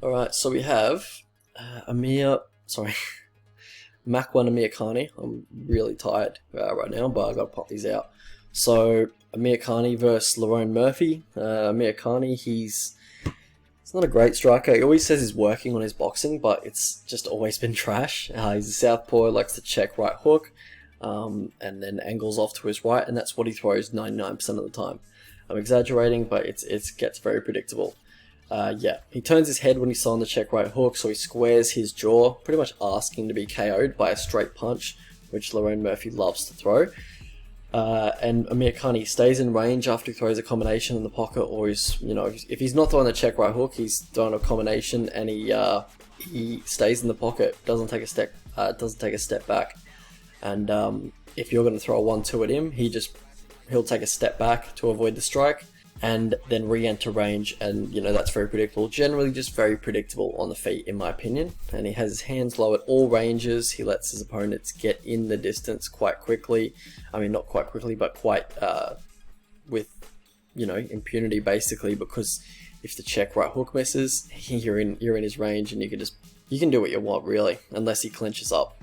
Alright, so we have Makwan Amirkhani. I'm really tired right now, but I gotta pop these out. So Amirkhani versus Lerone Murphy. Amirkhani, he's not a great striker. He always says he's working on his boxing, but it's just always been trash. He's a southpaw, likes to check right hook, and then angles off to his right, and that's what he throws 99% of the time. I'm exaggerating, but it gets very predictable. Yeah, he turns his head when he's on the check right hook, so he squares his jaw, pretty much asking to be KO'd by a straight punch, which Lerone Murphy loves to throw. And Amirkhani stays in range after he throws a combination in the pocket, or if he's not throwing the check right hook, he's throwing a combination and he stays in the pocket, doesn't take a step back. And if you're going to throw a 1-2 at him, he'll take a step back to avoid the strike, and then re-enter range, and that's very predictable. Generally just very predictable on the feet, in my opinion. And he has his hands low at all ranges. He lets his opponents get in the distance quite quickly. I mean, not quite quickly, but quite with impunity, basically, because if the check right hook misses, you're in his range, and you can do what you want, really, unless he clinches up.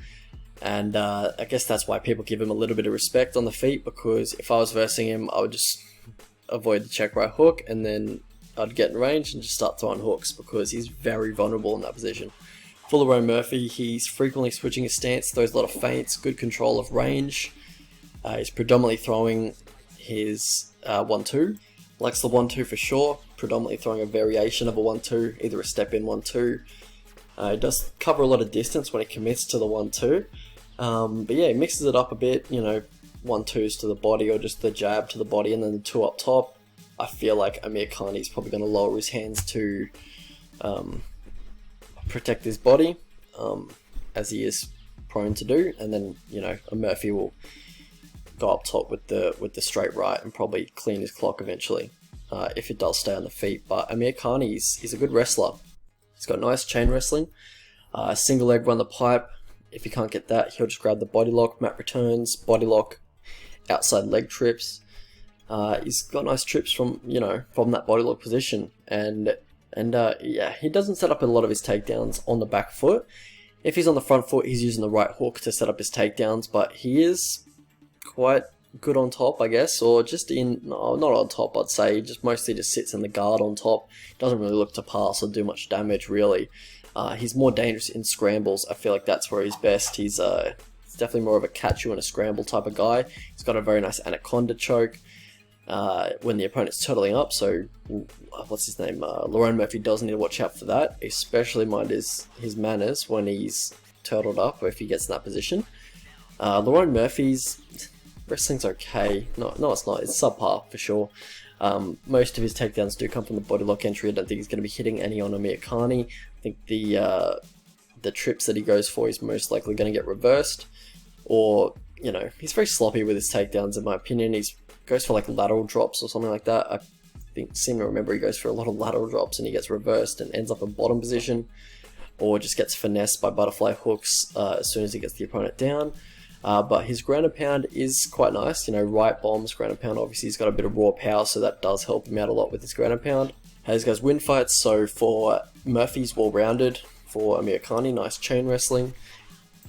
And I guess that's why people give him a little bit of respect on the feet, because if I was versing him, I would just avoid the check right hook, and then I'd get in range and just start throwing hooks, because he's very vulnerable in that position. For Lerone Murphy, he's frequently switching his stance, throws a lot of feints, good control of range. He's predominantly throwing his 1-2, likes the 1-2 for sure, predominantly throwing a variation of a 1-2, either a step in 1-2. He does cover a lot of distance when he commits to the 1-2, but yeah, he mixes it up a bit, 1-2s to the body, or just the jab to the body, and then the 2 up top. I feel like Amirkhani is probably going to lower his hands to protect his body, as he is prone to do, and then Murphy will go up top with the straight right and probably clean his clock eventually, if it does stay on the feet. But Amirkhani is a good wrestler. He's got nice chain wrestling, single leg run the pipe. If he can't get that, he'll just grab the body lock, mat returns, body lock, outside leg trips. He's got nice trips from that body lock position, and yeah, he doesn't set up a lot of his takedowns on the back foot. If he's on the front foot, he's using the right hook to set up his takedowns, but he is quite good on top, I guess, or just not on top, I'd say. Just mostly just sits in the guard on top. Doesn't really look to pass or do much damage, really. He's more dangerous in scrambles. I feel like that's where he's best. He's definitely more of a catch you in a scramble type of guy. He's got a very nice anaconda choke when the opponent's turtling up, so what's his name? Lerone Murphy does need to watch out for that, especially mind his manners when he's turtled up, or if he gets in that position. Lerone Murphy's wrestling's okay. No, it's not. It's subpar for sure. Most of his takedowns do come from the body lock entry. I don't think he's going to be hitting any on Amirkhani. I think the trips that he goes for is most likely going to get reversed, or he's very sloppy with his takedowns, in my opinion. He goes for like lateral drops or something like that. I seem to remember he goes for a lot of lateral drops and he gets reversed and ends up in bottom position, or just gets finessed by butterfly hooks as soon as he gets the opponent down. But his ground and pound is quite nice. Right bombs, ground and pound. Obviously, he's got a bit of raw power, so that does help him out a lot with his ground and pound. How these guys win fights. So for Murphy's well-rounded. For Amirkhani, nice chain wrestling.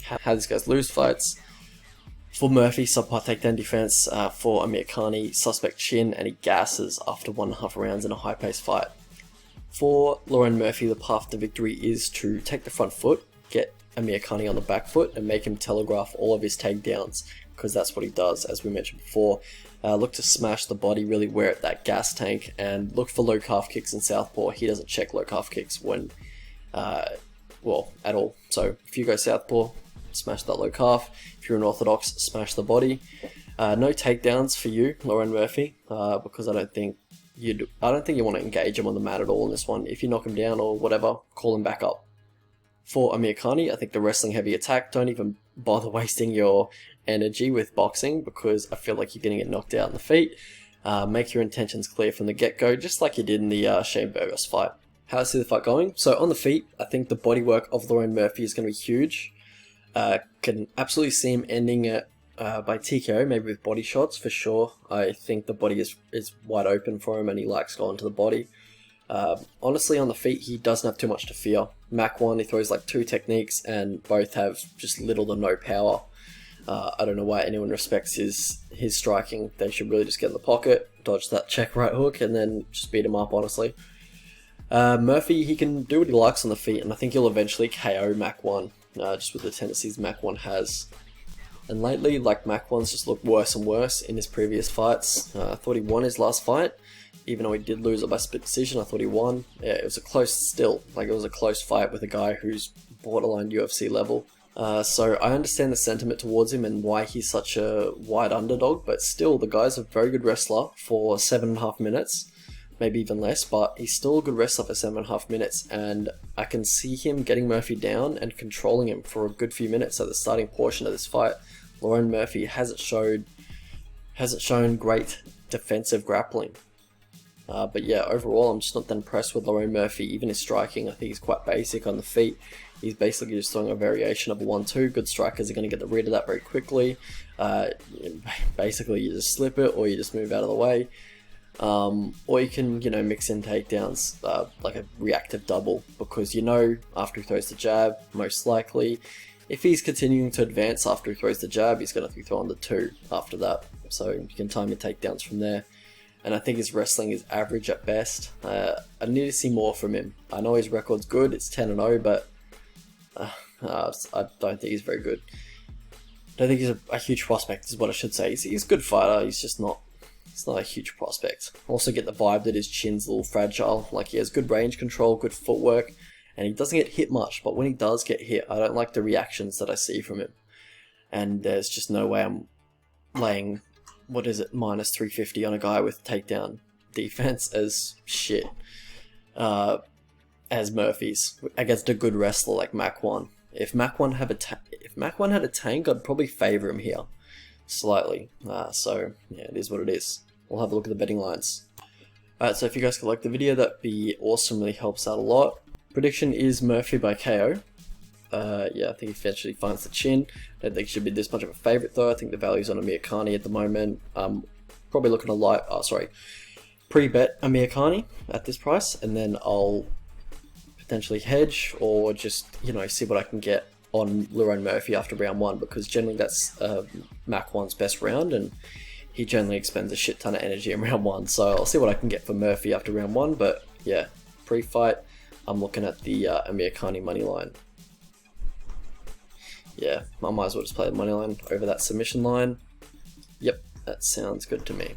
How these guys lose fights. For Murphy, subpar takedown defense. For Amirkhani, suspect chin, and he gasses after 1.5 rounds in a high-paced fight. For Lerone Murphy, the path to victory is to take the front foot, get Amirkhani on the back foot, and make him telegraph all of his takedowns, because that's what he does, as we mentioned before. Look to smash the body, really wear at that gas tank, and look for low calf kicks in southpaw. He doesn't check low calf kicks when, at all. So if you go southpaw, smash that low calf. If you're an orthodox, smash the body. No takedowns for you, Lerone Murphy, because I don't think you want to engage him on the mat at all in this one. If you knock him down or whatever, call him back up. For Amirkhani, I think the wrestling heavy attack, don't even bother wasting your energy with boxing, because I feel like you're going to get knocked out in the feet. Make your intentions clear from the get-go, just like you did in the Shane Burgos fight. How I see the fight going? So on the feet, I think the bodywork of Lerone Murphy is going to be huge. Can absolutely see him ending it by TKO, maybe with body shots for sure. I think the body is wide open for him, and he likes going to the body. Honestly, on the feet, he doesn't have too much to fear. Makwan, he throws like 2 techniques, and both have just little to no power. I don't know why anyone respects his striking. They should really just get in the pocket, dodge that check right hook, and then just beat him up, honestly. Murphy, he can do what he likes on the feet, and I think he'll eventually KO Makwan, just with the tendencies Makwan has. And lately, like, Makwan's just looked worse and worse in his previous fights. I thought he won his last fight, even though he did lose it by split decision. I thought he won. Yeah, it was a close still. Like, it was a close fight with a guy who's borderline UFC level. So I understand the sentiment towards him and why he's such a wide underdog, but still, the guy's a very good wrestler for 7.5 minutes, maybe even less, but he's still a good wrestler for 7.5 minutes, and I can see him getting Murphy down and controlling him for a good few minutes at the starting portion of this fight. Lerone Murphy hasn't shown great defensive grappling. But yeah, overall, I'm just not that impressed with Lerone Murphy. Even his striking, I think he's quite basic on the feet. He's basically just throwing a variation of a 1-2. Good strikers are going to get rid of that very quickly. Basically, you just slip it, or you just move out of the way. Or you can, mix in takedowns, like a reactive double, because after he throws the jab, most likely, if he's continuing to advance after he throws the jab, he's going to be throwing the 2 after that. So you can time your takedowns from there. And I think his wrestling is average at best. I need to see more from him. I know his record's good, it's 10-0, but I don't think he's very good. I don't think he's a huge prospect, is what I should say. He's a good fighter, he's just not a huge prospect. I also get the vibe that his chin's a little fragile. Like, he has good range control, good footwork, and he doesn't get hit much, but when he does get hit, I don't like the reactions that I see from him. And there's just no way I'm laying, minus 350 on a guy with takedown defense as shit. As Murphy's against a good wrestler like Makwan. If Makwan had a tank, I'd probably favor him here slightly. So yeah, it is what it is. We'll have a look at the betting lines. Alright, so if you guys could like the video, that'd be awesome. Really helps out a lot. Prediction is Murphy by KO. Yeah, I think he eventually finds the chin. I don't think he should be this much of a favorite though. I think the value's on Amirkhani at the moment. Probably looking to pre-bet Amirkhani at this price, and then I'll potentially hedge or just see what I can get on Lerone Murphy after round 1, because generally that's Makwan's best round, and he generally expends a shit ton of energy in round 1. So I'll see what I can get for Murphy after round 1. But yeah, pre-fight, I'm looking at the Amirkhani money line. Yeah, I might as well just play the money line over that submission line. Yep, that sounds good to me.